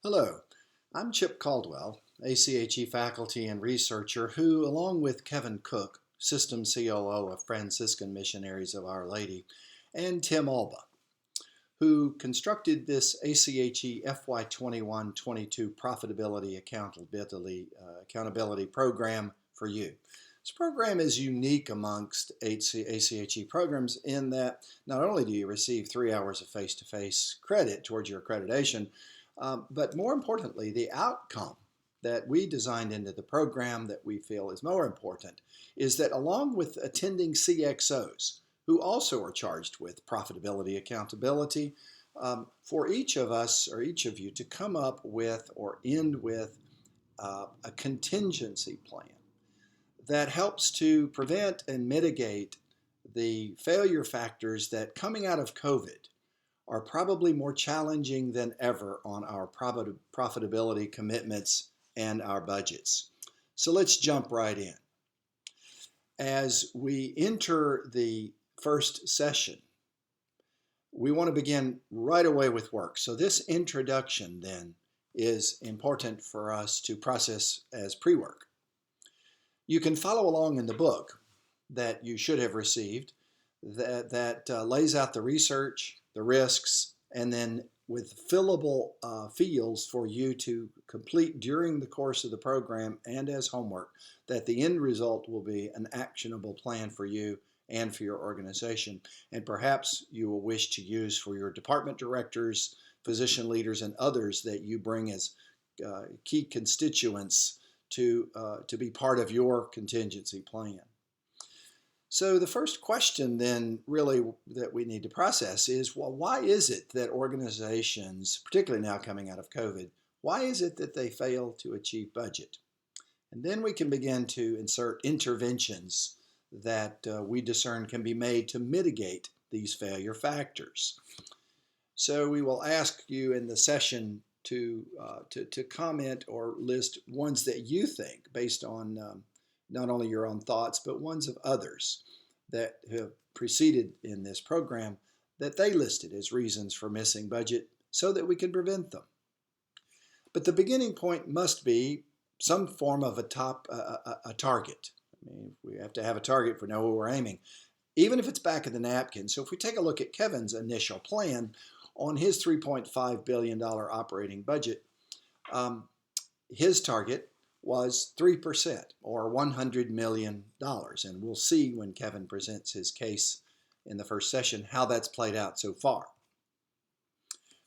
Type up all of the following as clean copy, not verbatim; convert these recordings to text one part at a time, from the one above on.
Hello, I'm Chip Caldwell, ACHE faculty and researcher who, along with Kevin Cook, System COO of Franciscan Missionaries of Our Lady, and Tim Alba, who constructed this ACHE FY21-22 Profitability Accountability Program for you. This program is unique amongst ACHE programs in that not only do you receive 3 hours of face-to-face credit towards your accreditation, but more importantly, the outcome that we designed into the program that we feel is more important is that along with attending CXOs, who also are charged with profitability accountability, for each of us or each of you to come up with or end with a contingency plan that helps to prevent and mitigate the failure factors that coming out of COVID are probably more challenging than ever on our profitability commitments and our budgets. So let's jump right in. As we enter the first session, we want to begin right away with work. So this introduction then is important for us to process as pre-work. You can follow along in the book that you should have received that lays out the research, the risks, and then with fillable fields for you to complete during the course of the program and as homework, that the end result will be an actionable plan for you and for your organization, and perhaps you will wish to use for your department directors, physician leaders, and others that you bring as key constituents to be part of your contingency plan. So the first question then really that we need to process is, well, why is it that organizations, particularly now coming out of COVID, why is it that they fail to achieve budget? And then we can begin to insert interventions that we discern can be made to mitigate these failure factors. So we will ask you in the session to comment or list ones that you think, based on not only your own thoughts, but ones of others that have preceded in this program that they listed as reasons for missing budget so that we can prevent them. But the beginning point must be some form of a target. I mean, we have to have a target for know where we're aiming, even if it's back of the napkin. So if we take a look at Kevin's initial plan on his $3.5 billion operating budget, his target was 3% or $100 million. And we'll see when Kevin presents his case in the first session how that's played out so far.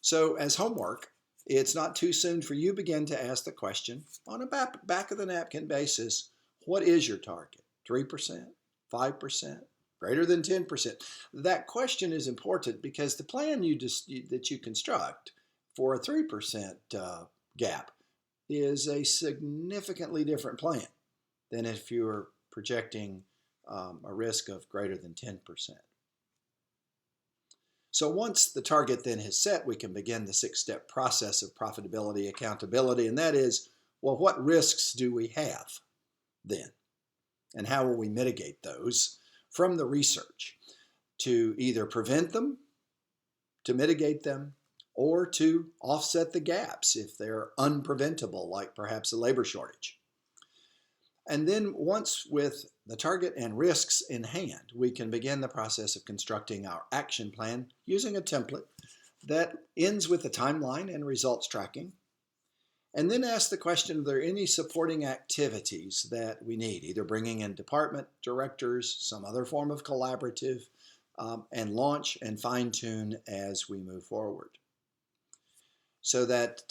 So as homework, it's not too soon for you to begin to ask the question on a back of the napkin basis, what is your target? 3%, 5%, greater than 10%? That question is important because the plan that you construct for a 3% gap is a significantly different plan than if you're projecting a risk of greater than 10%. So once the target then is set, we can begin the 6-step process of profitability accountability, and that is, well, what risks do we have then? And how will we mitigate those from the research to either prevent them, to mitigate them, or to offset the gaps if they're unpreventable, like perhaps a labor shortage. And then once with the target and risks in hand, we can begin the process of constructing our action plan using a template that ends with a timeline and results tracking. And then ask the question, are there any supporting activities that we need, either bringing in department directors, some other form of collaborative, and launch and fine-tune as we move forward. So that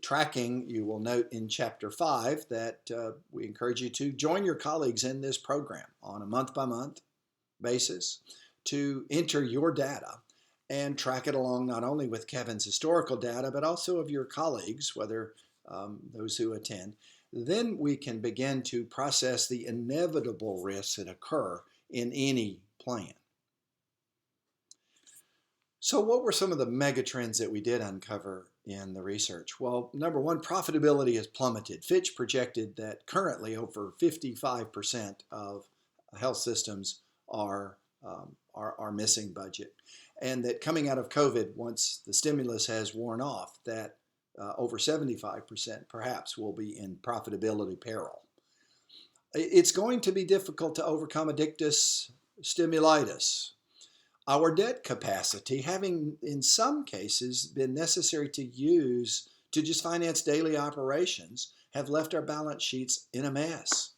tracking, you will note in Chapter 5 that we encourage you to join your colleagues in this program on a month-by-month basis to enter your data and track it along not only with Kevin's historical data, but also of your colleagues, whether those who attend. Then we can begin to process the inevitable risks that occur in any plan. So what were some of the mega trends that we did uncover in the research? Well, number one, profitability has plummeted. Fitch projected that currently over 55% of health systems are missing budget. And that coming out of COVID, once the stimulus has worn off, that over 75% perhaps will be in profitability peril. It's going to be difficult to overcome addictus stimulitis. Our debt capacity, having in some cases been necessary to use to just finance daily operations, have left our balance sheets in a mess.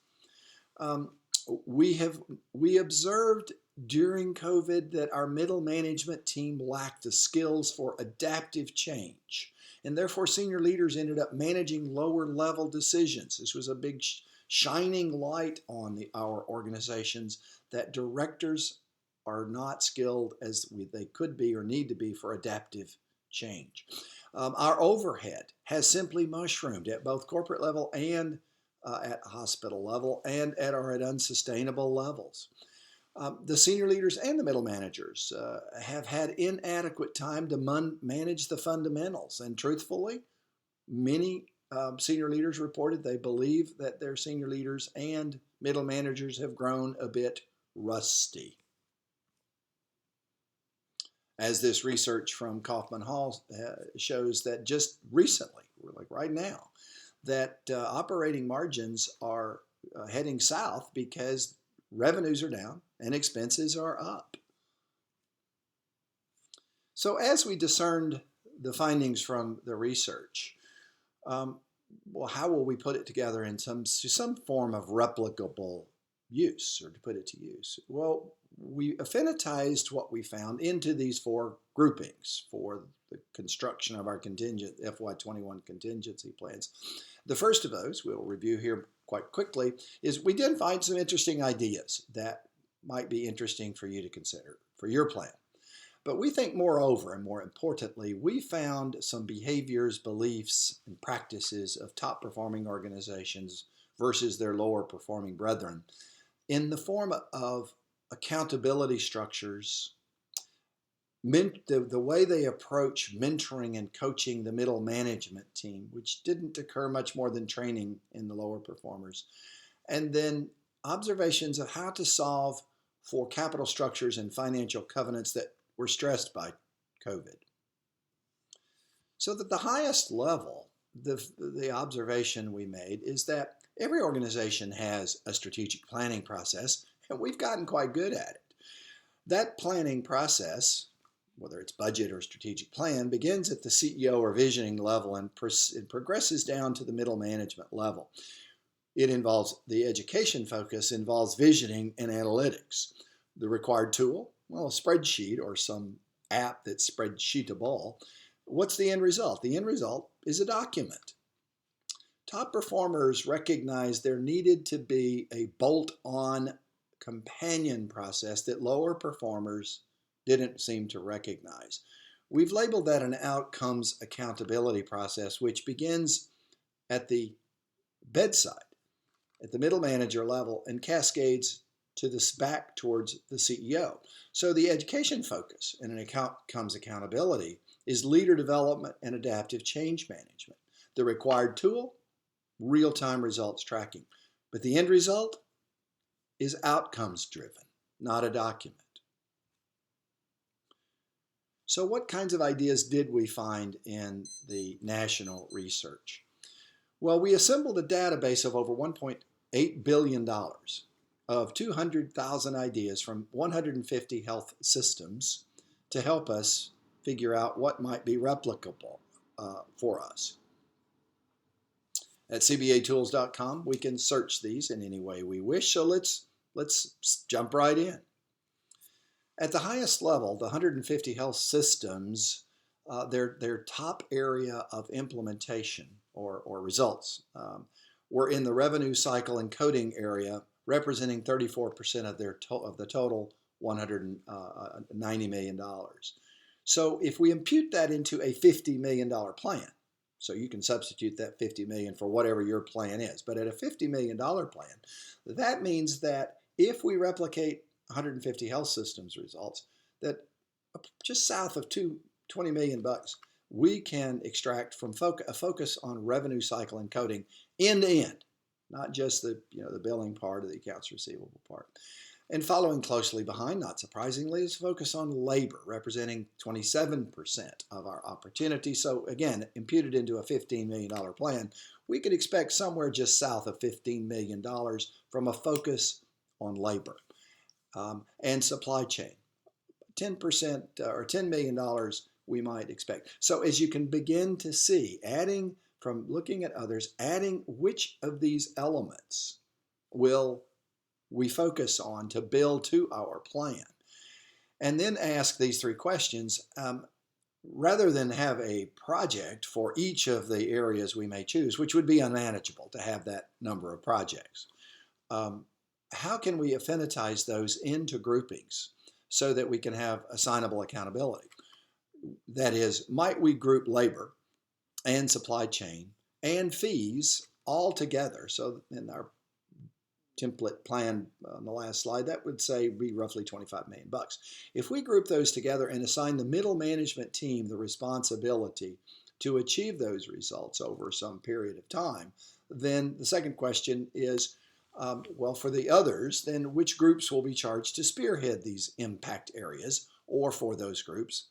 We observed during COVID that our middle management team lacked the skills for adaptive change, and therefore senior leaders ended up managing lower level decisions. This was a big shining light on our organizations that directors are not skilled as they could be or need to be for adaptive change. Our overhead has simply mushroomed at both corporate level and at hospital level and at unsustainable levels. The senior leaders and the middle managers have had inadequate time to manage the fundamentals. And truthfully, many senior leaders reported they believe that their senior leaders and middle managers have grown a bit rusty. As this research from Kaufman Hall shows that just recently, like right now, that operating margins are heading south because revenues are down and expenses are up. So as we discerned the findings from the research, well, how will we put it together in some form of replicable use, or to put it to use? Well, we affinitized what we found into these four groupings for the construction of our contingent FY21 contingency plans. The first of those we'll review here quite quickly is we did find some interesting ideas that might be interesting for you to consider for your plan. But we think moreover, and more importantly, we found some behaviors, beliefs, and practices of top performing organizations versus their lower performing brethren in the form of accountability structures, the way they approach mentoring and coaching the middle management team, which didn't occur much more than training in the lower performers, and then observations of how to solve for capital structures and financial covenants that were stressed by COVID. So that the highest level, the observation we made is that every organization has a strategic planning process, and we've gotten quite good at it. That planning process, whether it's budget or strategic plan, begins at the CEO or visioning level and progresses down to the middle management level. It involves the education focus, involves visioning and analytics. The required tool, well, a spreadsheet or some app that's spreadsheetable. What's the end result? The end result is a document. Top performers recognized there needed to be a bolt-on companion process that lower performers didn't seem to recognize. We've labeled that an outcomes accountability process, which begins at the bedside, at the middle manager level, and cascades to this back towards the CEO. So the education focus in an outcomes accountability is leader development and adaptive change management. The required tool, real-time results tracking. But the end result is outcomes driven, not a document. So what kinds of ideas did we find in the national research? Well, we assembled a database of over $1.8 billion of 200,000 ideas from 150 health systems to help us figure out what might be replicable for us. At cbatools.com, we can search these in any way we wish, so let's jump right in. At the highest level, the 150 health systems, their top area of implementation or results were in the revenue cycle and coding area, representing 34% of the total $190 million. So if we impute that into a $50 million plan, so you can substitute that $50 million for whatever your plan is, but at a $50 million plan, that means that if we replicate 150 health systems results, that just south of $20 million, we can extract from a focus on revenue cycle and coding end to end, not just the billing part or the accounts receivable part. And following closely behind, not surprisingly, is focus on labor, representing 27% of our opportunity. So again, imputed into a $15 million plan, we could expect somewhere just south of $15 million from a focus on labor. And supply chain, 10% or $10 million we might expect. So as you can begin to see, adding from looking at others, adding which of these elements will we focus on to build to our plan. And then ask these three questions. Rather than have a project for each of the areas we may choose, which would be unmanageable to have that number of projects, how can we affinitize those into groupings so that we can have assignable accountability? That is, might we group labor and supply chain and fees all together? So in our template plan on the last slide, that would say be roughly 25 million bucks. If we group those together and assign the middle management team the responsibility to achieve those results over some period of time, then the second question is, well, for the others, then which groups will be charged to spearhead these impact areas? Or for those groups,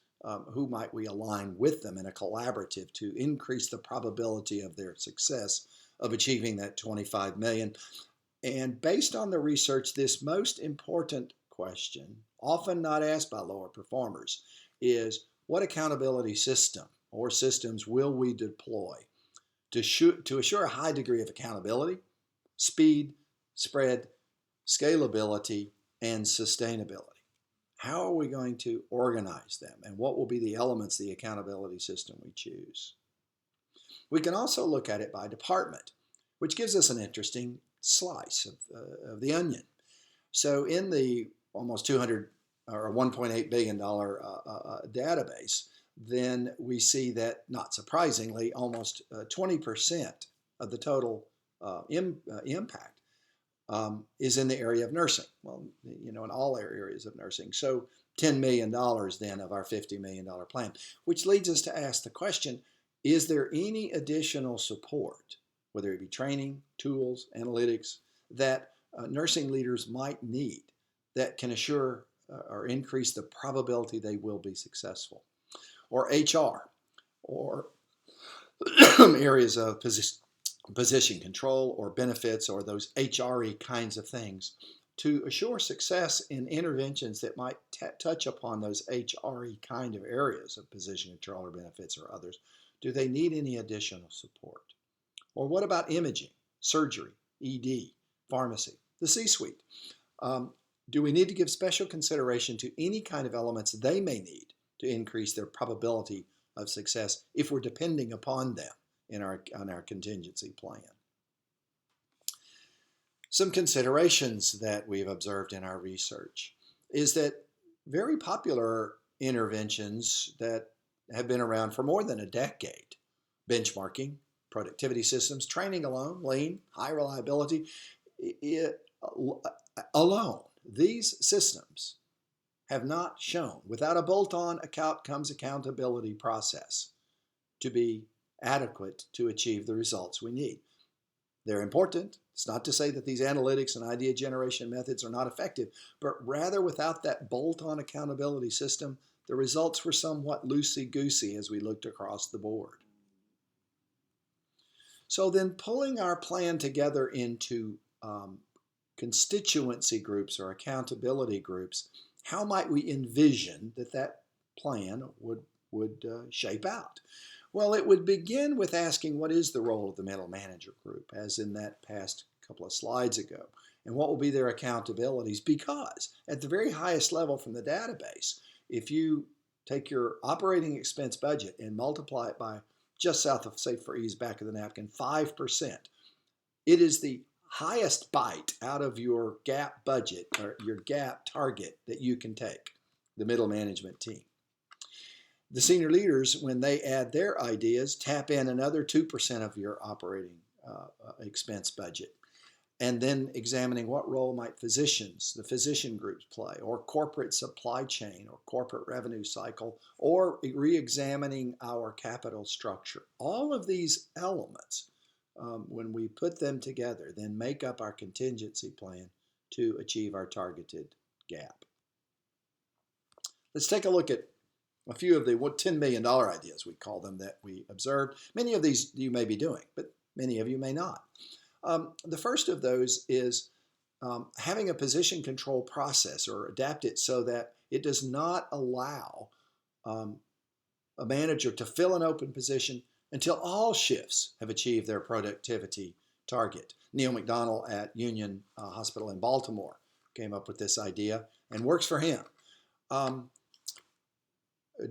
who might we align with them in a collaborative to increase the probability of their success of achieving that 25 million? And based on the research, this most important question, often not asked by lower performers, is what accountability system or systems will we deploy to assure a high degree of accountability, speed, spread, scalability, and sustainability? How are we going to organize them, and what will be the elements of the accountability system we choose? We can also look at it by department, which gives us an interesting slice of the onion. So in the almost 200 or $1.8 billion database, then we see that, not surprisingly, almost 20% of the total impact is in the area of nursing. Well, in all areas of nursing. So $10 million then of our $50 million plan, which leads us to ask the question, is there any additional support, whether it be training, tools, analytics, that nursing leaders might need that can assure or increase the probability they will be successful? Or HR, or areas of position control or benefits, or those HRE kinds of things, to assure success in interventions that might touch upon those HRE kind of areas of position control or benefits or others. Do they need any additional support? Or what about imaging, surgery, ED, pharmacy, the C-suite? Do we need to give special consideration to any kind of elements they may need to increase their probability of success if we're depending upon them on our contingency plan? Some considerations that we've observed in our research is that very popular interventions that have been around for more than a decade, benchmarking, productivity systems, training alone, lean, high reliability, alone, these systems have not shown, without a bolt-on outcomes accountability process, to be adequate to achieve the results we need. They're important. It's not to say that these analytics and idea generation methods are not effective, but rather without that bolt-on accountability system, the results were somewhat loosey-goosey as we looked across the board. So then pulling our plan together into constituency groups or accountability groups, how might we envision that plan would shape out? Well, it would begin with asking, what is the role of the middle manager group, as in that past couple of slides ago, and what will be their accountabilities? Because at the very highest level from the database, if you take your operating expense budget and multiply it by just south of, say for ease, back of the napkin, 5%, it is the highest bite out of your GAAP budget or your GAAP target that you can take, the middle management team. The senior leaders, when they add their ideas, tap in another 2% of your operating expense budget. And then examining what role might physicians, the physician groups play, or corporate supply chain, or corporate revenue cycle, or re-examining our capital structure. All of these elements, when we put them together, then make up our contingency plan to achieve our targeted gap. Let's take a look at a few of the $10 million ideas, we call them, that we observed. Many of these you may be doing, but many of you may not. The first of those is having a position control process, or adapt it so that it does not allow a manager to fill an open position until all shifts have achieved their productivity target. Neil McDonald at Union Hospital in Baltimore came up with this idea and works for him.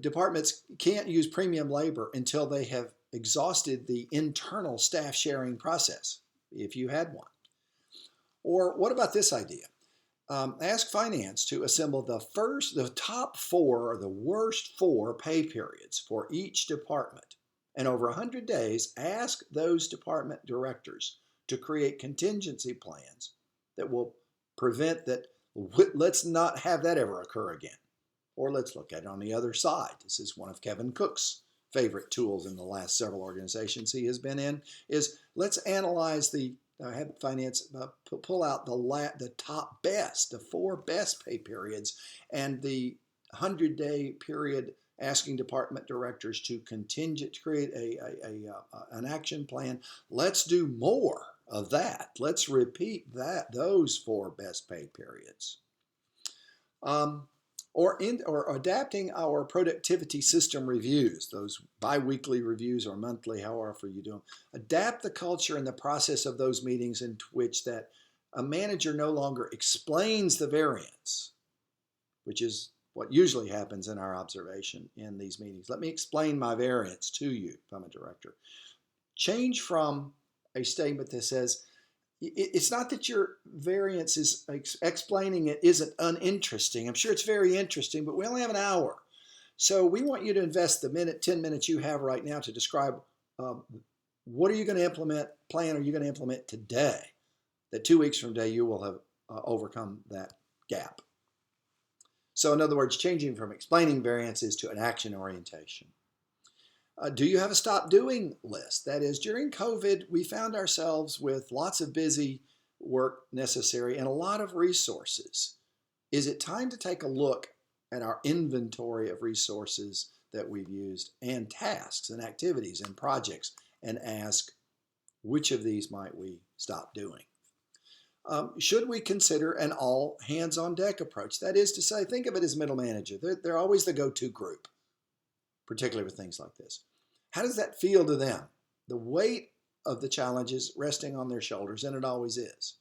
Departments can't use premium labor until they have exhausted the internal staff sharing process, if you had one. Or what about this idea? Ask finance to assemble the top 4 or the worst 4 pay periods for each department. And over 100 days, ask those department directors to create contingency plans that will prevent that. Let's not have that ever occur again. Or let's look at it on the other side. This is one of Kevin Cook's favorite tools in the last several organizations he has been in, is let's analyze have finance pull out the top best, the 4 best pay periods, and the 100-day period, asking department directors to create an action plan. Let's do more of that. Let's repeat those 4 best pay periods. Or adapting our productivity system reviews, those bi-weekly reviews or monthly, however you do them. Adapt the culture and the process of those meetings in which that a manager no longer explains the variance, which is what usually happens in our observation in these meetings. Let me explain my variance to you, if I'm a director. Change from a statement that says, it's not that your variance is explaining it isn't uninteresting. I'm sure it's very interesting, but we only have an hour. So we want you to invest the 10 minutes you have right now to describe what are you going to plan are you going to implement today, that 2 weeks from today you will have overcome that gap. So in other words, changing from explaining variances to an action orientation. Do you have a stop doing list? That is, during COVID, we found ourselves with lots of busy work necessary and a lot of resources. Is it time to take a look at our inventory of resources that we've used and tasks and activities and projects and ask, which of these might we stop doing? Should we consider an all hands on deck approach? That is to say, think of it as middle manager. They're always the go-to group, particularly with things like this. How does that feel to them? The weight of the challenges resting on their shoulders, and it always is.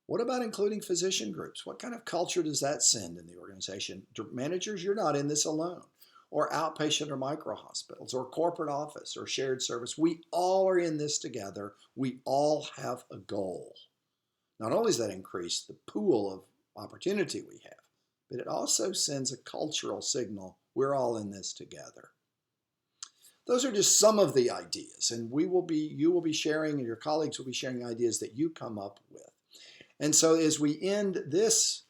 What about including physician groups? What kind of culture does that send in the organization? Managers, you're not in this alone. Or outpatient or micro hospitals or corporate office or shared service. We all are in this together. We all have a goal. Not only does that increase the pool of opportunity we have, but it also sends a cultural signal. We're all in this together. Those are just some of the ideas, and you will be sharing, and your colleagues will be sharing ideas that you come up with. And so as we end this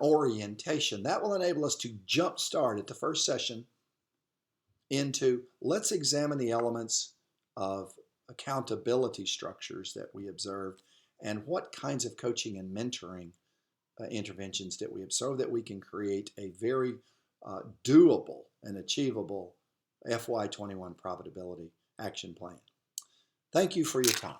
orientation, that will enable us to jump start at the first session into let's examine the elements of accountability structures that we observed and what kinds of coaching and mentoring interventions that we observe that we can create a very doable and achievable FY21 profitability action plan. Thank you for your time.